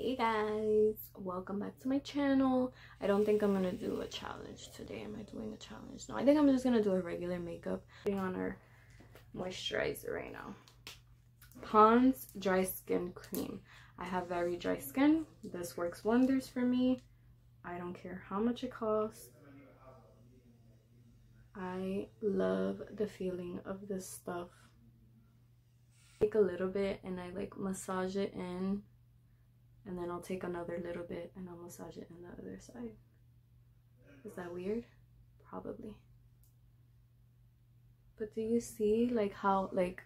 Hey guys, welcome back to my channel. I don't think I'm gonna do a challenge today. Am I doing a challenge? No, I think I'm just gonna do a regular makeup. Putting on our moisturizer right now. Pond's Dry Skin Cream. I have very dry skin. This works wonders for me. I don't care how much it costs. I love the feeling of this stuff. Take a little bit and I like massage it in. And then I'll take another little bit and I'll massage it on the other side. Is that weird? Probably. But do you see like how like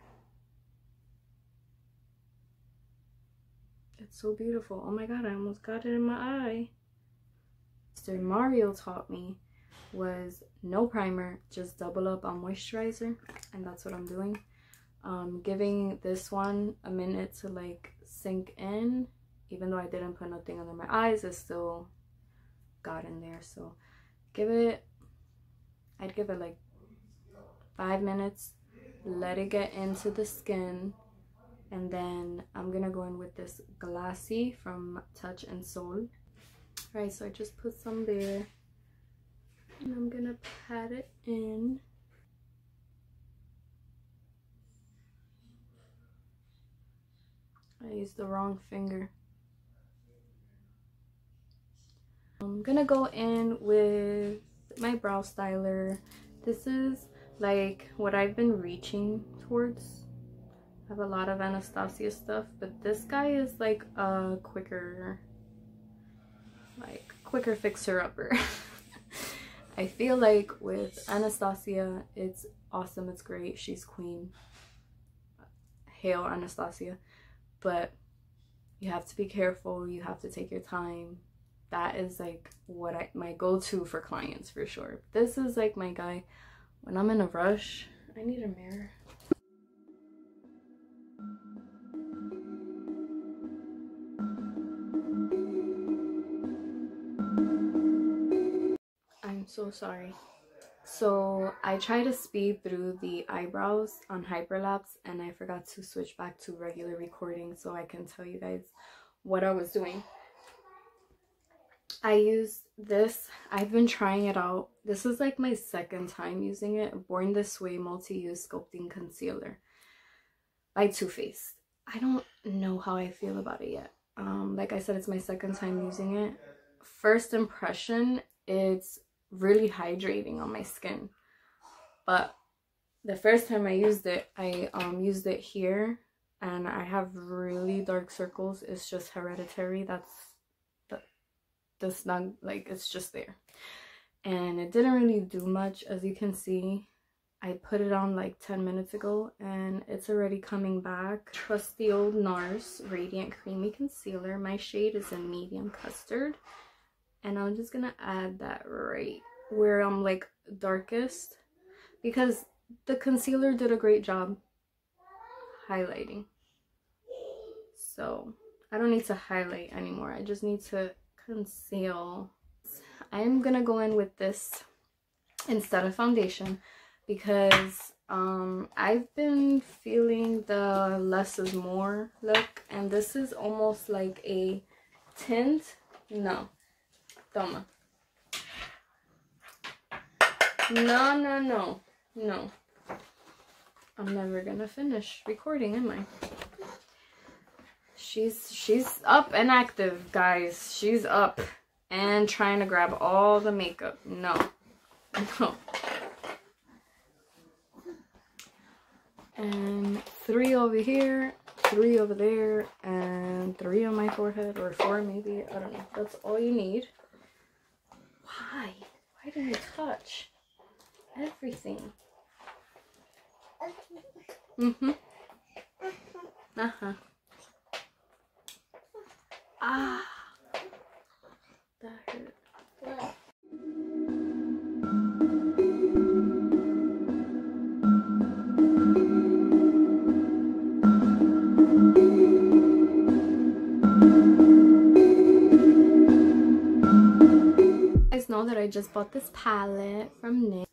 it's so beautiful. Oh my god, I almost got it in my eye. Mr. Mario taught me was no primer, just double up on moisturizer, and that's what I'm doing. Giving this one a minute to like sink in. Even though I didn't put nothing under my eyes, it still got in there. So I'd give it like 5 minutes, let it get into the skin, and then I'm gonna go in with this Glassy from Touch and Soul. Right, so I just put some there, and I'm gonna pat it in. I used the wrong finger. I'm gonna go in with my brow styler. This is like what I've been reaching towards. I have a lot of Anastasia stuff, but this guy is like a quicker fixer-upper. I feel like with Anastasia, it's awesome, it's great, she's queen. Hail Anastasia. But you have to be careful, you have to take your time. That is like what my go-to for clients for sure. This is like my guy when I'm in a rush. I need a mirror. I'm so sorry. So I try to speed through the eyebrows on hyperlapse and I forgot to switch back to regular recording so I can tell you guys what I was doing. I used this. I've been trying it out. This is like my second time using it. Born This Way Multi-Use Sculpting Concealer by Too Faced. I don't know how I feel about it yet. Like I said, it's my second time using it. First impression, it's really hydrating on my skin. But the first time I used it, I used it here, and I have really dark circles. It's just hereditary. This not like it's just there, and it didn't really do much. As you can see, I put it on like 10 minutes ago and it's already coming back. Trusty old NARS Radiant Creamy Concealer. My shade is in Medium Custard, and I'm just gonna add that right where I'm like darkest, because the concealer did a great job highlighting. So I don't need to highlight anymore, I just need to conceal. I'm gonna go in with this instead of foundation because I've been feeling the less is more look, and this is almost like a tint. No, toma. No. I'm never gonna finish recording, am I? She's up and active, guys. She's up and trying to grab all the makeup. No. And 3 over here, 3 over there, and 3 on my forehead, or 4 maybe. I don't know. That's all you need. Why do you touch everything? Ah, that hurt. You guys know that I just bought this palette from NYX.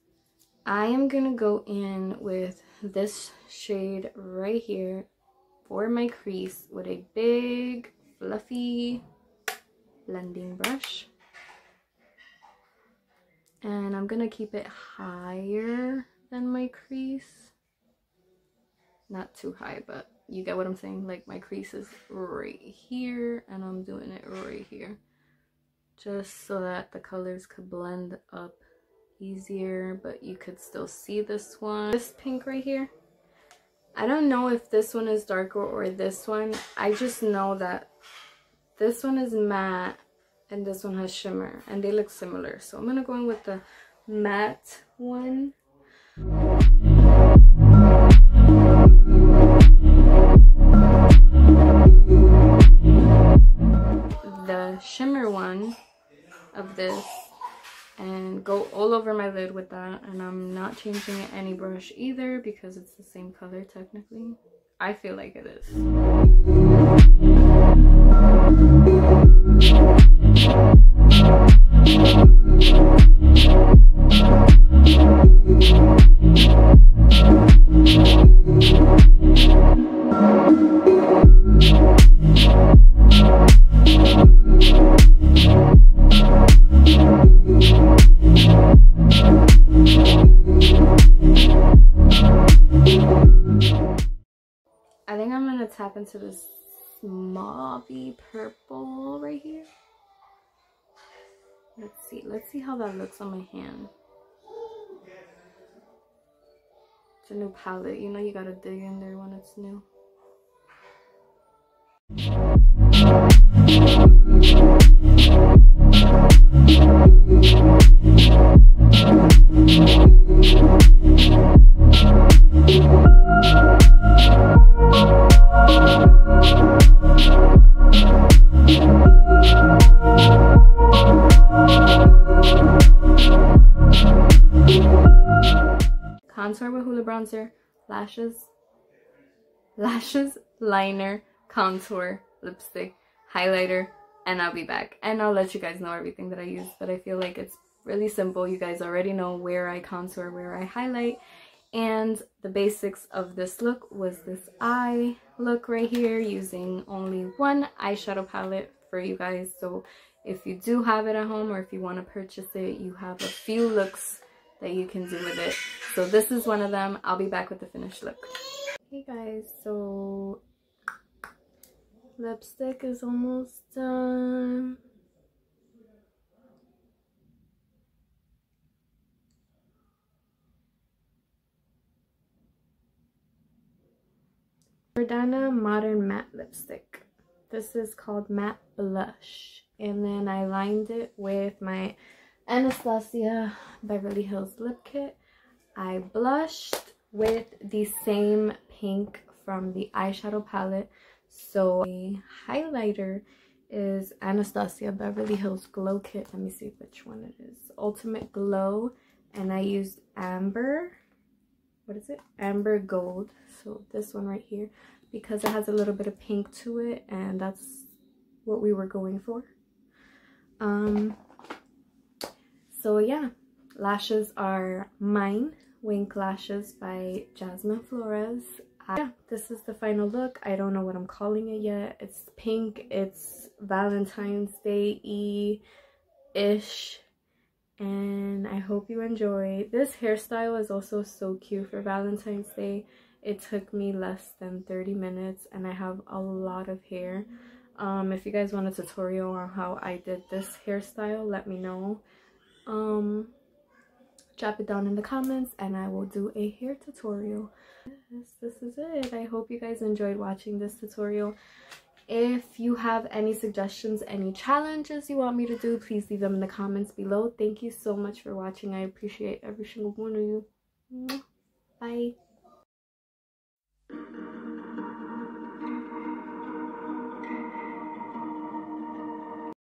I am gonna go in with this shade right here for my crease with a big fluffy blending brush. And I'm gonna keep it higher than my crease. Not too high, but you get what I'm saying. Like my crease is right here and I'm doing it right here. Just so that the colors could blend up easier, but you could still see this one. This pink right here. I don't know if this one is darker or this one. I just know that this one is matte and this one has shimmer and they look similar. So I'm gonna go in with the matte one. The shimmer one of this and go all over my lid with that, and I'm not changing any brush either because it's the same color technically. I feel like it is. I think I'm gonna tap into this mauvey purple right here. Let's see how that looks on my hand. It's a new palette, you know, you gotta dig in there when it's new. Contour with Hoola bronzer, lashes, liner, contour, lipstick, highlighter, and I'll be back. And I'll let you guys know everything that I use, but I feel like it's really simple. You guys already know where I contour, where I highlight. And the basics of this look was this eye look right here, using only one eyeshadow palette for you guys. So if you do have it at home or if you want to purchase it, you have a few looks that you can do with it. So this is one of them. I'll be back with the finished look. Hey guys, so lipstick is almost done. Jordana Modern Matte Lipstick. This is called Matte Blush. And then I lined it with my Anastasia Beverly Hills Lip Kit. I blushed with the same pink from the eyeshadow palette. So the highlighter is Anastasia Beverly Hills Glow Kit. Let me see which one it is. Ultimate Glow. And I used Amber. What is it? Amber Gold. So this one right here, because it has a little bit of pink to it, and that's what we were going for. So yeah, lashes are mine, Wink Lashes by Jasmine Flores. Yeah, this is the final look. I don't know what I'm calling it yet. It's pink, it's Valentine's Day-ish, and I hope you enjoy. This hairstyle is also so cute for Valentine's Day. It took me less than 30 minutes and I have a lot of hair. If you guys want a tutorial on how I did this hairstyle, let me know. Drop it down in the comments and I will do a hair tutorial. This is it. I hope you guys enjoyed watching this tutorial. If you have any suggestions, any challenges you want me to do, please leave them in the comments below. Thank you so much for watching. I appreciate every single one of you. Bye.